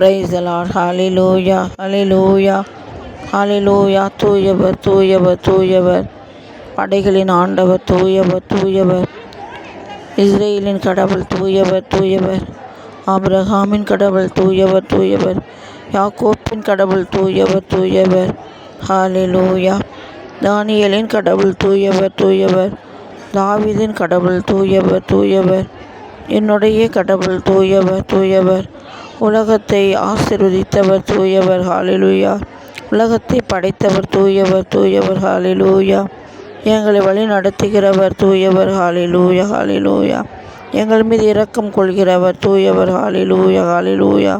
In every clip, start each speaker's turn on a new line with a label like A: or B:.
A: Praise the Lord. Hallelujah. Hallelujah. Hallelujah. தூயவர் தூயவர் தூயவர், படைகளின் ஆண்டவர் தூயவர் தூயவர், இஸ்ரேலின் கடவுள் தூயவர் தூயவர், ஆபிரகாமின் கடவுள் தூயவர் தூயவர், யாக்கோப்பின் கடவுள் தூயவர் தூயவர். ஹalleluya. தானியேலின் கடவுள் தூயவர் தூயவர், தாவீதின் கடவுள் தூயவர் தூயவர், என்னுடைய கடவுள் தூயவர் தூயவர், உலகத்தை ஆசீர்வதித்தவர் தூயவர். ஹalleluya. உலகத்தை படைத்தவர் தூயவர் தூயவர். ஹalleluya. எங்களை வழி நடத்துகிறவர் தூயவர். ஹalleluya. ஹalleluya. எங்கள் மீது இரக்கம் கொள்கிறவர் தூயவர். ஹalleluya. ஹalleluya.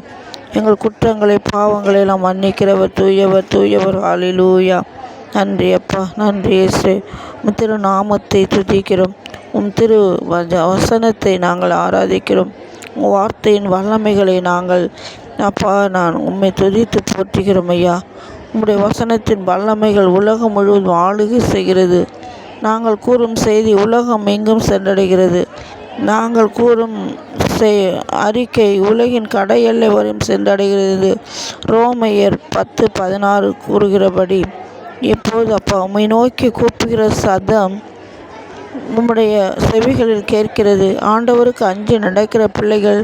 A: எங்கள் குற்றங்களை பாவங்களை எல்லாம் மன்னிக்கிறவர் தூயவர் தூயவர். ஹalleluya. நன்றி அப்பா, நன்றி இயேசு. உம் திரு நாமத்தை துதிக்கிறோம். உம் திரு வசனத்தை நாங்கள் ஆராதிக்கிறோம். உம் வார்த்தையின் வல்லமைகளை நாங்கள் அப்பா நான் உம்மை துதித்து போற்றுகிறோம் ஐயா. உம்முடைய வசனத்தின் வல்லமைகள் உலகம் முழுவதும் ஆளுகை செய்கிறது. நாங்கள் கூறும் செய்தி உலகம் எங்கும் சென்றடைகிறது. நாங்கள் கூறும் அறிக்கை உலகின் கடை எல்லை வரையும் சென்றடைகிறது. ரோமையர் 10:16 கூறுகிறபடி இப்போது அப்பா உம்மை நோக்கி கூப்புகிற சத்தம் உம்முடைய செவிகளில் கேட்கிறது. ஆண்டவருக்கு அஞ்சி நடக்கிற பிள்ளைகள்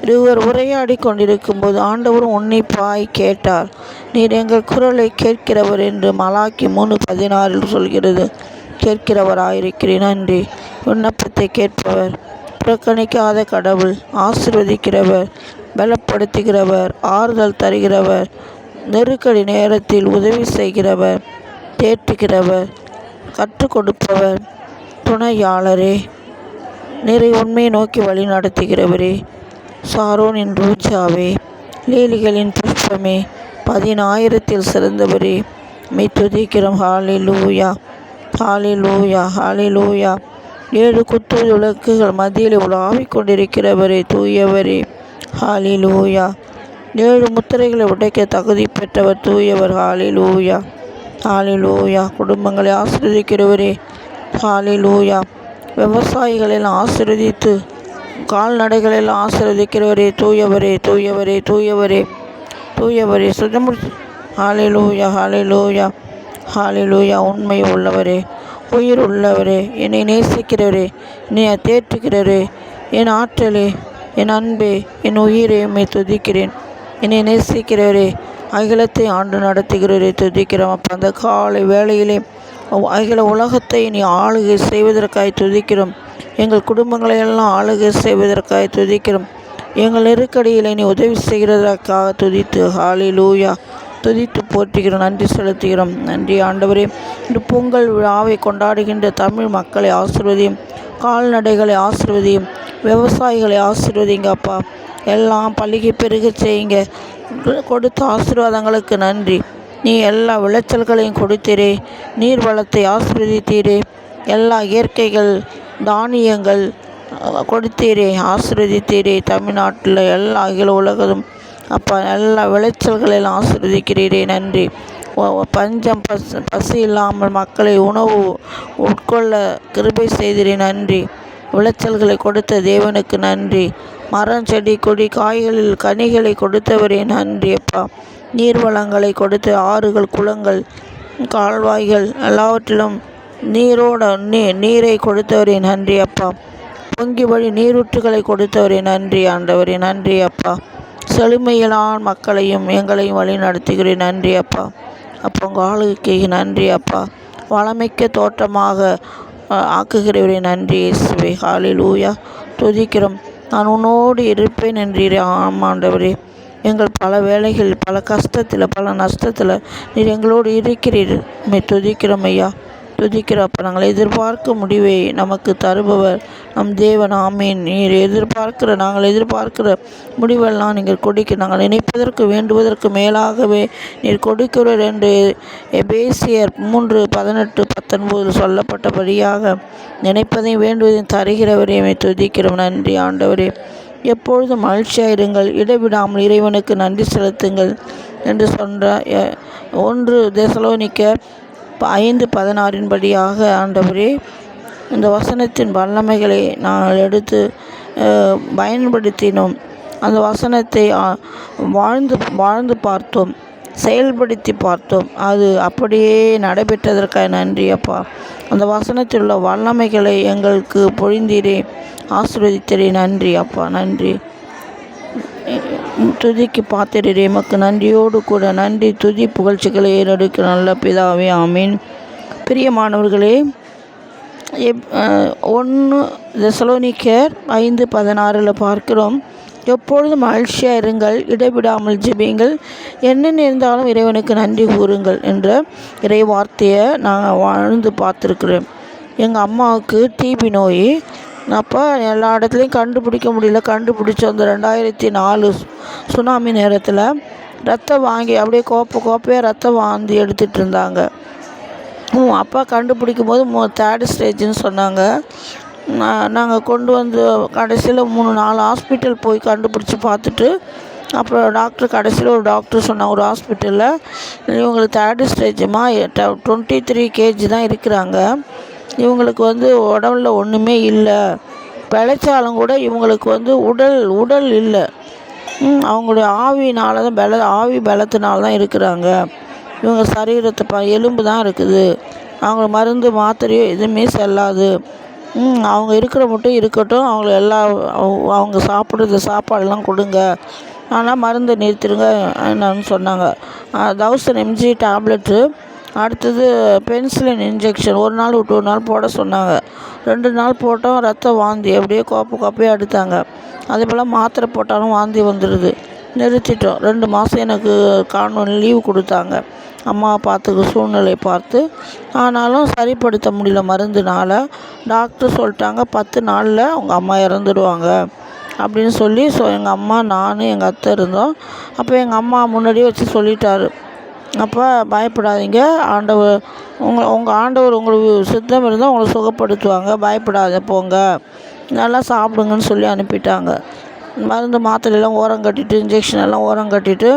A: இருவர் உரையாடி கொண்டிருக்கும்போது ஆண்டவரும் உன்னிப்பாய் கேட்டார். நீர் எங்கள் குரலை கேட்கிறவர் என்று மலாக்கி 3:16 சொல்கிறது. கேட்கிறவராயிருக்கிறேன். நன்றி. விண்ணப்பத்தை கேட்பவர், புறக்கணிக்காத கடவுள், ஆசீர்வதிக்கிறவர், பலப்படுத்துகிறவர், ஆறுதல் தருகிறவர், நெருக்கடி நேரத்தில் உதவி செய்கிறவர், தேற்றுகிறவர், கற்றுக் கொடுப்பவர், துணையாளரே, நிறை உண்மையை நோக்கி வழி நடத்துகிறவரே, சாரோனின் ரோஜாவே, லீலிகளின் புஷ்பமே, 10,000 சிறந்தவரே, மெய் துதிக்கிறோம். ஹalleluya. ஹalleluya. ஹalleluya. 7 குத்து விளக்குகள் மத்தியில் உலாவிக் கொண்டிருக்கிறவரே தூயவரே. ஹalleluya. 7 முத்திரைகளை உடைக்க தகுதி பெற்றவர் தூயவர். ஹalleluya. ஹalleluya. குடும்பங்களை ஆசீர்வதிக்கிறவரே. ஹalleluya. விவசாயிகளெல்லாம் ஆசீர்வதித்து கால்நடைகளெல்லாம் ஆசீர்வதிக்கிறவரே தூயவரே தூயவரே தூயவரே தூயவரே. ஹalleluya. ஹalleluya. ஹalleluya. உண்மை உள்ளவரே, உயிர் உள்ளவரே, என்னை நேசிக்கிறவரே, என்னை தேற்றுகிறவரே, என் ஆற்றலே, என் அன்பே, என் உயிரே, உம்மை துதிக்கிறேன். என்னை நேசிக்கிறவரே, அகிலத்தை ஆண்டு நடத்துகிறவரே துதிக்கிறோம். அப்போ அந்த காலை வேளையிலே அகில உலகத்தை நீ ஆளுகை செய்வதற்காய் துதிக்கிறோம். எங்கள் குடும்பங்களை எல்லாம் ஆளுகை செய்வதற்காய் துதிக்கிறோம். எங்கள் நெருக்கடியில் நீ உதவி செய்கிறதற்காக துதித்து ஹalleluya துதித்து போற்றுகிறோம். நன்றி செலுத்துகிறோம். நன்றி ஆண்டவரே. இந்த பொங்கல் விழாவை கொண்டாடுகின்ற தமிழ் மக்களை ஆசீர்வதியும், கால்நடைகளை ஆசீர்வதியும், விவசாயிகளை ஆசீர்வதிங்க அப்பா. எல்லாம் பள்ளிக்கு பெருக செய்யுங்க. கொடுத்த ஆசீர்வாதங்களுக்கு நன்றி. நீ எல்லா விளைச்சல்களையும் கொடுத்தீரே, நீர் வளத்தை ஆசீர்வதித்தீரே, எல்லா இயற்கைகள் தானியங்கள் கொடுத்தீரே, ஆசீர்வதித்தீரே. தமிழ்நாட்டில் எல்லா அகில உலகதும் அப்பா எல்லா விளைச்சல்களெல்லாம் ஆசீர்வதிக்கிறீரே. நன்றி. பஞ்சம் பசி இல்லாமல் மக்களை உணவு உட்கொள்ள கிருபை செய்தீரே. நன்றி. விளைச்சல்களை கொடுத்த தேவனுக்கு நன்றி. மரம் செடி கொடி காய்களில் கனிகளை கொடுத்தவரே நன்றி அப்பா. நீர்வளங்களை கொடுத்த ஆறுகள் குளங்கள் கால்வாய்கள் எல்லாவற்றிலும் நீரை கொடுத்தவரே நன்றி அப்பா. பொங்கி வழி நீரூற்றுகளை கொடுத்தவரே நன்றி ஆண்டவரே. நன்றி அப்பா. செழுமையிலான மக்களையும் எங்களையும் வழி நடத்துகிறேன். நன்றி அப்பா. அப்போ உங்கள் ஆளுகைக்கு நன்றி அப்பா. வளமிக்க தோட்டமாக ஆக்குகிறவரே நன்றி இயேசுவே. ஹalleluya துதிக்கிறோம். நான் உன்னோடு இருப்பேன் என்றீரே. ஆமாண்டவரே. எங்கள் பல வேளைகள் பல கஷ்டத்தில் பல நஷ்டத்தில் நீர் எங்களோடு இருக்கிறீர். துதிக்கிறோம் ஐயா, துதிக்கிறோம் அப்போ. நாங்கள் எதிர்பார்க்க முடிவை நமக்கு தருபவர் நம் தேவன். ஆமீன். நீர் நாங்கள் எதிர்பார்க்கிற முடிவெல்லாம் நீங்கள் கொடுக்க, நாங்கள் நினைப்பதற்கு வேண்டுவதற்கு மேலாகவே நீர் கொடுக்கிறவர் என்று எபேசியர் 3:18-19 சொல்லப்பட்டபடியாக நினைப்பதையும் வேண்டுவதையும் தருகிறவரே துதிக்கிறோம். நன்றி ஆண்டவரே. எப்பொழுதும் மகிழ்ச்சியாயிருங்கள், இடைவிடாமல் இறைவனுக்கு நன்றி செலுத்துங்கள் என்று சொன்ன 1 தெசலோனிக்கர் 5:16 படியாக ஆண்டவரே இந்த வசனத்தின் வல்லமைகளை நாங்கள் எடுத்து பயன்படுத்தினோம். அந்த வசனத்தை வாழ்ந்து பார்த்தோம், செயல்படுத்தி பார்த்தோம். அது அப்படியே நடைபெற்றதற்காக நன்றி அப்பா. அந்த வசனத்தில் உள்ள வல்லமைகளை எங்களுக்கு பொழிந்தீரே, ஆசீர்வதித்தீரே. நன்றி அப்பா, நன்றி. துதிக்கு பாத்திரரே, எமக்கு நன்றியோடு கூட நன்றி துதி புகழ்ச்சிகளை ஏறெடுக்க நல்ல பிதாவே, ஆமீன். பிரியமானவர்களே, 1 தெசலோனிக்கேயர் 5:16 பார்க்கிறோம், எப்பொழுதும் மகிழ்ச்சியாக இருங்கள், இடைவிடாமல் ஜெபியுங்கள், என்ன நேர்ந்தாலும் இறைவனுக்கு நன்றி கூறுங்கள் என்ற இறை வார்த்தையை நான் வாழ்ந்து பார்த்துருக்குறேன். எங்கள் அம்மாவுக்கு டிபி நோய். அப்போ எல்லா இடத்துலையும் கண்டுபிடிக்க முடியல. கண்டுபிடிச்ச அந்த 2004 சுனாமி நேரத்தில் ரத்தம் வாங்கி அப்படியே கோப்பையாக ரத்தம் வாந்தி எடுத்துகிட்டு இருந்தாங்க. அப்பா கண்டுபிடிக்கும் போது 3rd ஸ்டேஜ்னு சொன்னாங்க. நாங்கள் கொண்டு வந்து கடைசியில் 3-4 ஹாஸ்பிட்டல் போய் கண்டுபிடிச்சி பார்த்துட்டு, அப்புறம் கடைசியில் ஒரு டாக்டர் சொன்னாங்க ஒரு ஹாஸ்பிட்டலில், இவங்களுக்கு 3rd ஸ்டேஜுமா 23 kg தான் இருக்கிறாங்க, இவங்களுக்கு வந்து உடம்புல ஒன்றுமே இல்லை, பிழைச்சாலும் கூட இவங்களுக்கு வந்து உடல் இல்லை, அவங்களுடைய ஆவியினால தான் ஆவி பலத்தினால தான் இருக்கிறாங்க, இவங்க சரீரத்தை எலும்பு தான் இருக்குது, அவங்க மருந்து மாத்திரையோ எதுவுமே செல்லாது, அவங்க இருக்கிற மட்டும் இருக்கட்டும், அவங்கள அவங்க சாப்பிட்றது சாப்பாடெல்லாம் கொடுங்க, ஆனால் மருந்தை நிறுத்திடுங்க என்னன்னு சொன்னாங்க. 1000 mg டேப்லெட்டு, அடுத்தது பென்சிலின் இன்ஜெக்ஷன் 1 நாள் விட்டு 1 நாள் போட சொன்னாங்க. 2 நாள் போட்டோம், ரத்தம் வாந்தி அப்படியே கோப்பையாக எடுத்தாங்க. அதே போல் மாத்திரை போட்டாலும் வாந்தி வந்துடுது. நிறுத்திட்டோம். 2 மாதம் எனக்கு கான்வென்ட் லீவு கொடுத்தாங்க, அம்மாவை பார்த்துக்க சூழ்நிலை பார்த்து. ஆனாலும் சரிப்படுத்த முடியல மருந்துனால். டாக்டர் சொல்லிட்டாங்க 10 நாளில் உங்கள் அம்மா இறந்துடுவாங்க அப்படின்னு சொல்லி. எங்கள் அம்மா, நான், எங்கள் அத்தை இருந்தோம். அப்போ எங்கள் அம்மா முன்னாடியே வச்சு சொல்லிட்டாரு, அப்போ பயப்படாதீங்க, ஆண்டவர் உங்கள் ஆண்டவர் உங்களுக்கு சித்தம் இருந்தால் உங்களை சுகப்படுத்துவாங்க, பயப்படாத போங்க, நல்லா சாப்பிடுங்கன்னு சொல்லி அனுப்பிட்டாங்க. மருந்து மாத்திரையெல்லாம் ஓரம் கட்டிட்டு, இன்ஜெக்ஷன் எல்லாம் ஓரம் கட்டிட்டு,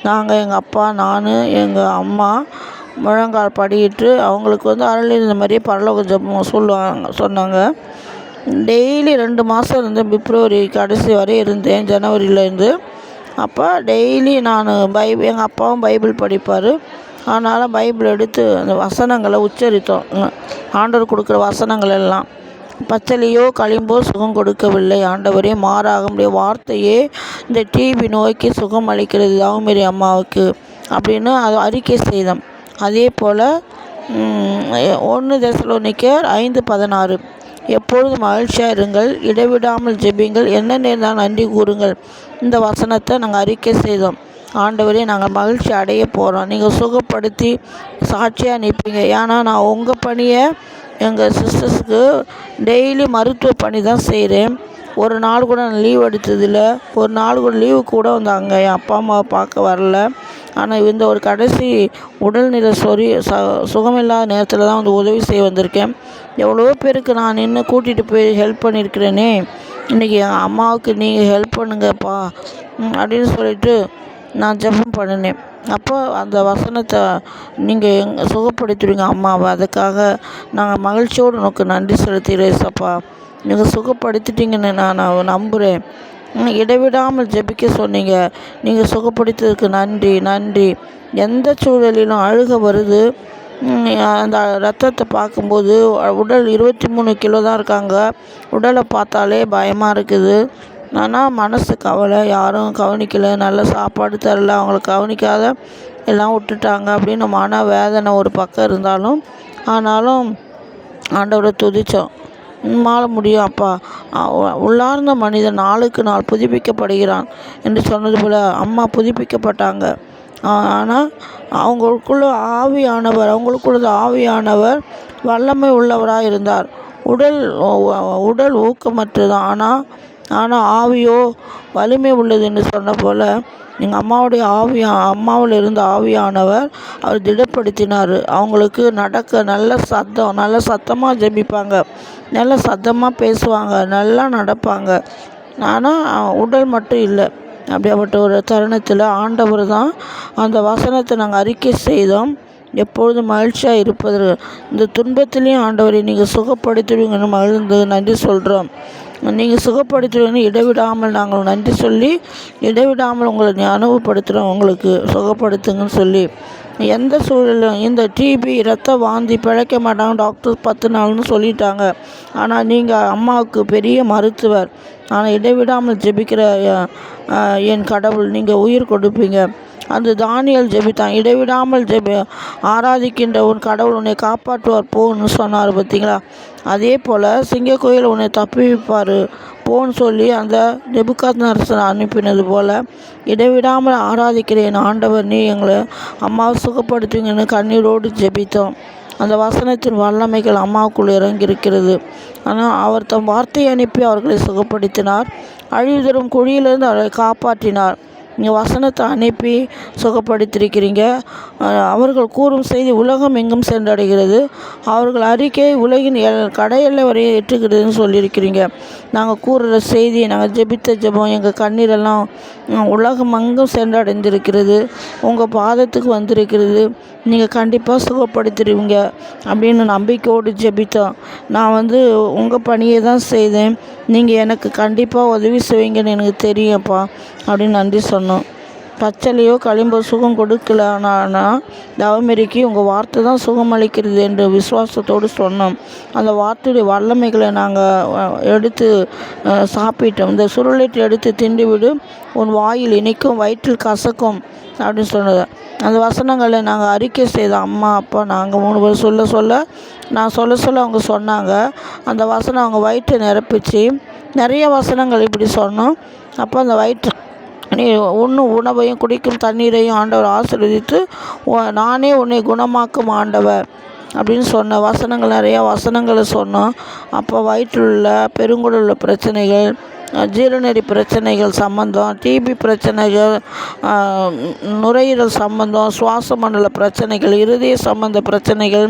A: நாங்கள் எங்கள் அப்பா, நான், எங்கள் அம்மா முழங்கால் படியிட்டு, அவங்களுக்கு வந்து அருள் இந்த மாதிரியே பரலோக ஜெபம் சொன்னாங்க. டெய்லி 2 மாதம் இருந்தேன், பிப்ரவரி கடைசி வரை இருந்தேன், ஜனவரியிலேருந்து. அப்போ டெய்லி நான் எங்கள் அப்பாவும் பைபிள் படிப்பார், அதனால் பைபிள் எடுத்து அந்த வசனங்களை உச்சரித்தோம். ஆண்டவர் கொடுக்குற வசனங்கள் எல்லாம், பச்சளையோ களிம்போ சுகம் கொடுக்கவில்லை ஆண்டவரே, மாறாக உடைய வார்த்தையே இந்த டிபி நோய்க்கு சுகம் அளிக்கிறது தாவுமேரி அம்மாவுக்கு அப்படின்னு அது அறிக்கை செய்தோம். அதே போல் 1 தெசலோனிக்கேயர் 5:16, எப்பொழுதும் மகிழ்ச்சியாக இருங்கள், இடைவிடாமல் ஜெபியுங்கள், என்ன நேர்ந்தாலும் நன்றி கூறுங்கள், இந்த வசனத்தை நாங்கள் அறிக்கை செய்தோம். ஆண்டவரே, நாங்கள் மகிழ்ச்சி அடைய போகிறோம், நீங்கள் சுகப்படுத்தி சாட்சியாக நிற்பீங்க. ஏன்னா நான் உங்கள் பணியை எங்கள் சிஸ்டர்ஸுக்கு டெய்லி மருத்துவ பணி தான் செய்கிறேன். ஒரு நாள் கூட நான் லீவ் எடுத்ததில்லை, ஒரு நாள் கூட லீவு கூட வந்தாங்க என் அப்பா அம்மாவை பார்க்க வரல. ஆனால் இந்த ஒரு கடைசி உடல்நிலை சுகமில்லாத நேரத்தில் தான் வந்து உதவி செய்ய வந்திருக்கேன். எவ்வளோ பேருக்கு நான் நின்று கூட்டிகிட்டு போய் ஹெல்ப் பண்ணியிருக்கிறேனே, இன்றைக்கி என் அம்மாவுக்கு நீங்கள் ஹெல்ப் பண்ணுங்கப்பா அப்படின்னு சொல்லிட்டு நான் ஜெபம் பண்ணினேன். அப்போ அந்த வசனத்தை நீங்கள் சுகப்படுத்திடுவீங்க அம்மாவை, அதுக்காக நாங்கள் மகிழ்ச்சியோடு உனக்கு நன்றி செலுத்துகிறேன் சப்பா, நீங்கள் சுகப்படுத்திட்டீங்கன்னு நான் நம்புகிறேன். இடைவிடாமல் ஜெபிக்க சொன்னீங்க, நீங்கள் சுகப்படுத்ததுக்கு நன்றி. எந்த சூழலிலும் அழுக வருது, அந்த ரத்தத்தை பார்க்கும்போது உடல் 23 கிலோ தான் இருக்காங்க, உடலை பார்த்தாலே பயமாக இருக்குது. ஆனால் மனசு கவலை, யாரும் கவனிக்கலை, நல்ல சாப்பாடு தரல, அவங்கள கவனிக்காத எல்லாம் விட்டுட்டாங்க அப்படின்னு மன வேதனை ஒரு பக்கம் இருந்தாலும், ஆனாலும் ஆண்டவரை துதித்தோம். மாற முடியும் அப்பா, உள்ளார்ந்த மனிதன் நாளுக்கு நாள் புதுப்பிக்கப்படுகிறான் என்று சொன்னது போல் அம்மா புதுப்பிக்கப்பட்டாங்க. ஆனால் அவங்களுக்குள்ள ஆவியானவர் வல்லமை உள்ளவராக இருந்தார். உடல் ஊக்கமற்றதான், ஆனால் ஆவியோ வலிமை உள்ளது என்று சொன்ன போல் எங்கள் அம்மாவுடைய அம்மாவில் இருந்த ஆவியானவர் அவர் திடப்படுத்தினார். அவங்களுக்கு நடக்க நல்ல சத்தமாக ஜெபிப்பாங்க, நல்ல சத்தமாக பேசுவாங்க, நல்லா நடப்பாங்க. ஆனால் உடல் மட்டும் இல்லை. அப்படியாப்பட்ட ஒரு தருணத்தில் ஆண்டவர் தான் அந்த வசனத்தை நாங்கள் அறிக்கை செய்தோம். எப்பொழுதும் மகிழ்ச்சியாக இருப்பது, இந்த துன்பத்திலையும் ஆண்டவரை நீங்கள் சுகப்படுத்துவீங்கன்னு மகிழ்ந்து நன்றி சொல்கிறோம். நீங்கள் சுகப்படுத்துவீங்கன்னு இடைவிடாமல் நாங்கள் நன்றி சொல்லி இடைவிடாமல் உங்களை ஞாபகப்படுத்துகிறோம், உங்களுக்கு சுகப்படுத்துங்கன்னு சொல்லி. எந்த சூழலும் இந்த டிபி இரத்த வாந்தி பிழைக்க மாட்டாங்க டாக்டர் 10 நாள்னு சொல்லிட்டாங்க. ஆனால் நீங்கள் அம்மாவுக்கு பெரிய மருத்துவர். ஆனால் இடைவிடாமல் ஜெபிக்கிற என் கடவுள், நீங்கள் உயிர் கொடுப்பீங்க. அந்த தானியல் ஜெபித்தான், இடைவிடாமல் ஆராதிக்கின்ற உன் கடவுள் உன்னை காப்பாற்றுவார் போன்னு சொன்னார் பார்த்தீங்களா. அதே போல் சிங்கக்கோயில் உன்னை தப்பிப்பார் போன்னு சொல்லி அந்த நெபுகாத்நேசரை அனுப்பினது போல் இடைவிடாமல் ஆராதிக்கிற என் ஆண்டவர், நீ எங்களை அம்மாவை சுகப்படுத்துவீங்கன்னு கண்ணீரோடு ஜெபித்தோம். அந்த வசனத்தின் வல்லமைகள் அம்மாவுக்குள் இறங்கியிருக்கிறது. ஆனால் அவர் தம் வார்த்தையை அனுப்பி அவர்களை சுகப்படுத்தினார். அழிவு தரும் குழியிலிருந்து அவர்களை காப்பாற்றினார். நீங்கள் வசனத்தை அனுப்பி சுகப்படுத்தியிருக்கிறீங்க. அவர்கள் கூறும் செய்தி உலகம் எங்கும் சென்றடைகிறது. அவர்கள் அறிக்கை உலகின் கடையெல்லை வரையை எட்டுகிறதுன்னு சொல்லியிருக்கிறீங்க. நாங்கள் கூறுகிற செய்தி, நாங்கள் ஜெபித்த ஜெபம், எங்கள் கண்ணீரெல்லாம் உலகம் அங்கும் சென்றடைந்திருக்கிறது. உங்கள் பாதத்துக்கு வந்திருக்கிறது. நீங்கள் கண்டிப்பாக சுகப்படுத்திடுவீங்க அப்படின்னு நம்பிக்கையோடு ஜெபித்தோம். நான் உங்கள் பணியை தான் செய்தேன். நீங்கள் எனக்கு கண்டிப்பாக உதவி செய்வீங்கன்னு எனக்கு தெரியும்ப்பா அப்படின்னு நன்றி சொன்னோம். பச்சளையோ களிம்போ சுகம் கொடுக்கலனா தவமெருக்கி உங்கள் வார்த்தை தான் சுகமளிக்கிறது என்று விசுவாசத்தோடு சொன்னோம். அந்த வார்த்தையுடைய வல்லமைகளை நாங்கள் எடுத்து சாப்பிட்டோம். இந்த சுருளேட்டு எடுத்து திண்டுவிடு, உன் வாயில் இனிக்கும், வயிற்றில் கசக்கும் அப்படின்னு சொன்னது. அந்த வசனங்களை நாங்கள் அறிக்கை செய்தோம். அம்மா அப்பா நாங்கள் 3 பேர் நான் சொல்ல அவங்க சொன்னாங்க. அந்த வசனம் அவங்க வயிற்றை நிரப்பிச்சு. நிறைய வசனங்கள் இப்படி சொன்னோம். அப்போ அந்த வயிற்று நீ உண்ணும் உணவையும் குடிக்கும் தண்ணீரையும் ஆண்டவர் ஆசீர்வதித்து நானே உன்னை குணமாக்கும் ஆண்டவர் அப்படின்னு சொன்ன வசனங்கள், நிறையா வசனங்களை சொன்னோம். அப்போ வயிற்றில் உள்ள பெருங்குடல் பிரச்சனைகள், ஜீரணரி பிரச்சனைகள் சம்பந்தம், டிபி பிரச்சனைகள், நுரையீரல் சம்பந்தம், சுவாச மண்டல பிரச்சனைகள், இருதய சம்பந்த பிரச்சனைகள்,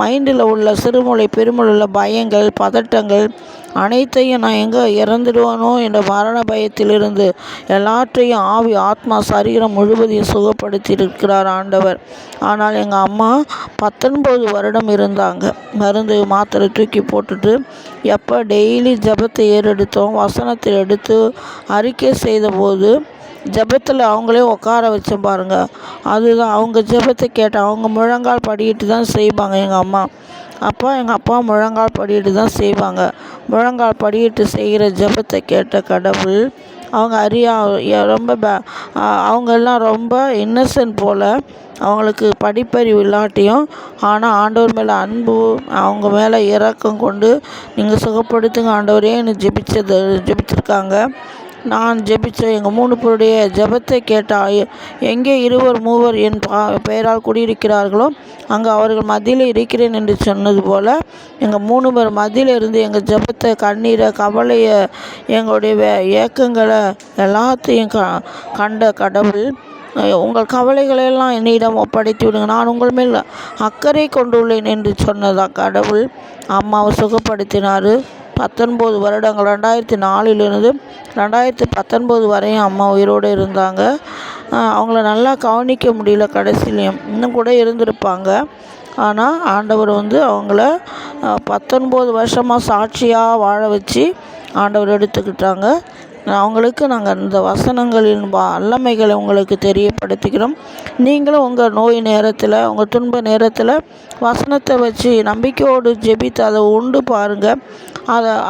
A: மைண்டில் உள்ள சிறுமூளை பெருமூளையில் பயங்கள், பதட்டங்கள் அனைத்தையும் நான் எங்கே இறந்துடுவானோ என்ற மரண பயத்திலிருந்து எல்லாற்றையும் ஆவி ஆத்மா சரீரம் முழுவதையும் சுகப்படுத்தி இருக்கிறார் ஆண்டவர். ஆனால் எங்கள் அம்மா 19 வருடம் இருந்தாங்க. மருந்து மாத்திரை தூக்கி போட்டுட்டு எப்போ டெய்லி ஜெபத்தை ஏறெடுத்தோம், வசனத்தில் எடுத்து அறிக்கை செய்தபோது ஜெபத்தில் அவங்களே உட்கார வச்சோம் பாருங்கள். அதுதான் அவங்க ஜெபத்தை கேட்டால் அவங்க முழங்கால் படிக்கிட்டு தான் செய்வாங்க எங்கள் அம்மா. அப்போ எங்கள் அப்பா முழங்கால் படிக்கிட்டு தான் செய்வாங்க. முழங்கால் படிக்கிட்டு செய்கிற ஜெபத்தை கேட்ட கடவுள், அவங்க அவங்கெல்லாம் ரொம்ப இன்னசென்ட் போல், அவங்களுக்கு படிப்பறிவு இல்லாட்டியும் ஆனால் ஆண்டவர் மேலே அன்பு, அவங்க மேலே இரக்கம் கொண்டு நீங்கள் சுகப்படுத்துங்க ஆண்டவரேன்னு ஜெபிச்சிருக்காங்க. நான் ஜெபித்த எங்கள் 3 பேருடைய ஜெபத்தை கேட்டால், எங்கே 2 3 என் பெயரால் குடியிருக்கிறார்களோ அங்கே அவர்கள் மத்தியில் இருக்கிறேன் என்று சொன்னது போல் எங்கள் 3 பேர் மத்தியில் இருந்து எங்கள் ஜெபத்தை, கண்ணீரை, கவலையை, எங்களுடைய ஏக்கங்களை எல்லாத்தையும் கண்ட கடவுள், உங்கள் கவலைகளெல்லாம் என்னிடம் ஒப்படைத்து விடுங்க, நான் உங்கள் மேல் அக்கறை கொண்டுள்ளேன் என்று சொன்னதான் கடவுள் அம்மாவை சுகப்படுத்தினார். 19 வருடங்கள் 2004 2019 வரையும் அம்மா உயிரோடு இருந்தாங்க. அவங்கள நல்லா கவனிக்க முடியல, கடைசிலையும் இன்னும் கூட இருந்திருப்பாங்க. ஆனால் ஆண்டவர் அவங்கள 19 வருஷமாக சாட்சியாக வாழ வச்சு ஆண்டவர் எடுத்துக்கிட்டாங்க. அவங்களுக்கு நாங்கள் இந்த வசனங்களின் வல்லமைகளை உங்களுக்கு தெரியப்படுத்திக்கிறோம். நீங்களும் உங்கள் நோய் நேரத்தில், உங்கள் துன்ப நேரத்தில் வசனத்தை வச்சு நம்பிக்கையோடு ஜெபித்து அதை உண்டு பாருங்கள்.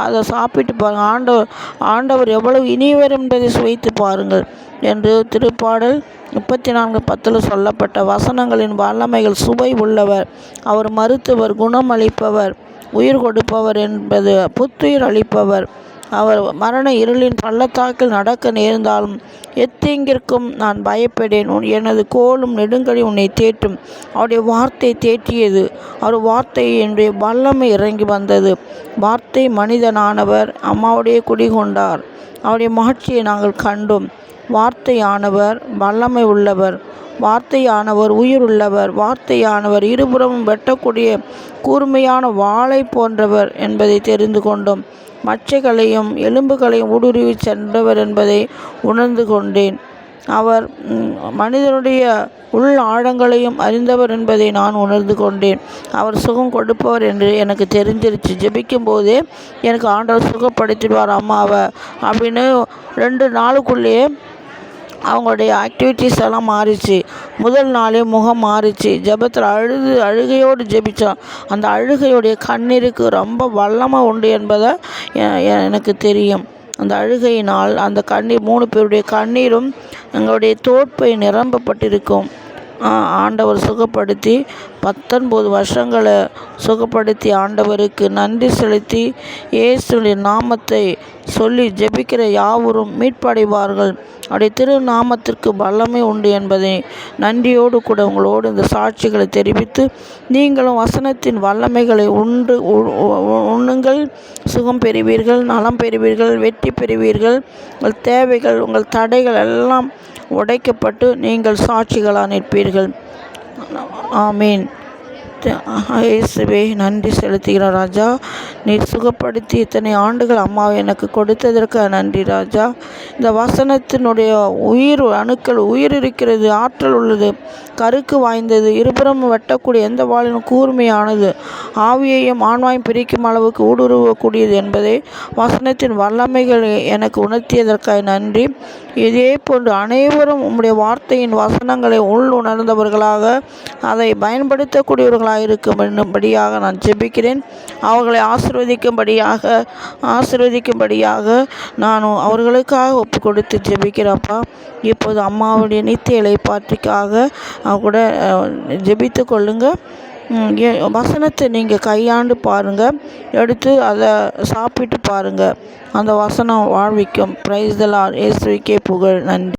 A: அதை சாப்பிட்டு பாருங்கள். ஆண்டவர் எவ்வளவு இனியவர் என்பதை சுவைத்து பாருங்கள் என்று திருப்பாடல் 34:10 சொல்லப்பட்ட வசனங்களின் வல்லமைகள் சுவை உள்ளவர், அவர் மருத்துவர், குணமளிப்பவர், உயிர் கொடுப்பவர் என்பது புத்துயிர் அளிப்பவர். அவர் மரண இருளின் பள்ளத்தாக்கில் நடக்க நேர்ந்தாலும் எத்தீங்கிற்கும் நான் பயப்படேன். எனது கோலும் நெடுங்கடி உன்னை தேற்றும். அவருடைய வார்த்தை தேற்றியது. அவர் வார்த்தை என்னுடைய வல்லமை இறங்கி வந்தது. வார்த்தை மனிதனானவர் அம்மாவுடைய குடிகொண்டார். அவருடைய மகிழ்ச்சியை நாங்கள் கண்டோம். வார்த்தையானவர் வல்லமை உள்ளவர், வார்த்தையானவர் உயிர் உள்ளவர், வார்த்தையானவர் இருபுறமும் வெட்டக்கூடிய கூர்மையான வாளை போன்றவர் என்பதை தெரிந்து கொண்டோம். மச்சைகளையும் எலும்புகளையும் ஊடுருவி சென்றவர் என்பதை உணர்ந்து கொண்டேன். அவர் மனிதனுடைய உள் ஆழங்களையும் அறிந்தவர் என்பதை நான் உணர்ந்து கொண்டேன். அவர் சுகம் கொடுப்பவர் என்று எனக்கு தெரிஞ்சிருச்சு. ஜெபிக்கும் போதே எனக்கு ஆண்டவர் சுகப்படுத்திடுவார் அம்மாவை அப்படின்னு 2 நாளுக்குள்ளேயே அவங்களுடைய ஆக்டிவிட்டீஸ் எல்லாம் மாறிச்சு. முதல் நாளே முகம் மாறிச்சு. ஜெபத்தில் அழுகையோடு ஜெபித்தான். அந்த அழுகையுடைய கண்ணீருக்கு ரொம்ப வல்லமை உண்டு என்பதை எனக்கு தெரியும். அந்த அழுகையினால் அந்த கண்ணீர் 3 பேருடைய கண்ணீரும் எங்களுடைய தோற்பை நிரம்பப்பட்டிருக்கும். ஆண்டவர் சுகப்படுத்தி 19 வருஷங்களை சுகப்படுத்தி ஆண்டவருக்கு நன்றி செலுத்தி இயேசுவின் நாமத்தை சொல்லி ஜெபிக்கிற யாவரும் மீட்படைவார்கள். அவருடைய திருநாமத்திற்கு வல்லமை உண்டு என்பதை நன்றியோடு கூட உங்களோடு இந்த சாட்சிகளை தெரிவித்து, நீங்களும் வசனத்தின் வல்லமைகளை உண்ணுங்கள், சுகம் பெறுவீர்கள், நலம் பெறுவீர்கள், வெற்றி பெறுவீர்கள். உங்கள் தேவைகள், உங்கள் தடைகள் எல்லாம் உடைக்கப்பட்டு நீங்கள் சாட்சிகளாக நிற்பீர்கள். ஆமீன். இயேசுவே நன்றி செலுத்துகிறேன் ராஜா. நீர் சுகப்படுத்தி இத்தனை ஆண்டுகள் அம்மாவை எனக்கு கொடுத்ததற்கு நன்றி ராஜா. இந்த வசனத்தினுடைய அணுக்கள் உயிர் இருக்கிறது, ஆற்றல் உள்ளது, கருக்கு வாய்ந்தது, இருபுறமும் வெட்டக்கூடிய எந்த வாளிலும் கூர்மையானது, ஆவியையும் ஆன்மாவையும் பிரிக்கும் அளவுக்கு ஊடுருவக்கூடியது என்பதை வசனத்தின் வல்லமைகள் எனக்கு உணர்த்தியதற்காக நன்றி. இதே போன்று அனைவரும் உம்முடைய வார்த்தையின் வசனங்களை உணர்ந்தவர்களாக அதை பயன்படுத்தக்கூடியவர்களாக இருக்கும்படியாக நான் ஜெபிக்கிறேன். அவர்களை ஆசீர்வதிக்கும்படியாக நானும் அவர்களுக்காக ஒப்பு கொடுத்து ஜெபிக்கிறப்பா. இப்போது அம்மாவுடைய நித்திய இளைப்பாற்றிக்காக கூட ஜெபித்து கொள்ளுங்க. வசனத்தை நீங்கள் கையாண்டு பாருங்கள், எடுத்து அதை சாப்பிட்டு பாருங்கள். அந்த வசனம் வாழ்விக்கும். Praise the Lord. இயேசுவுக்கே புகழ். நன்றி.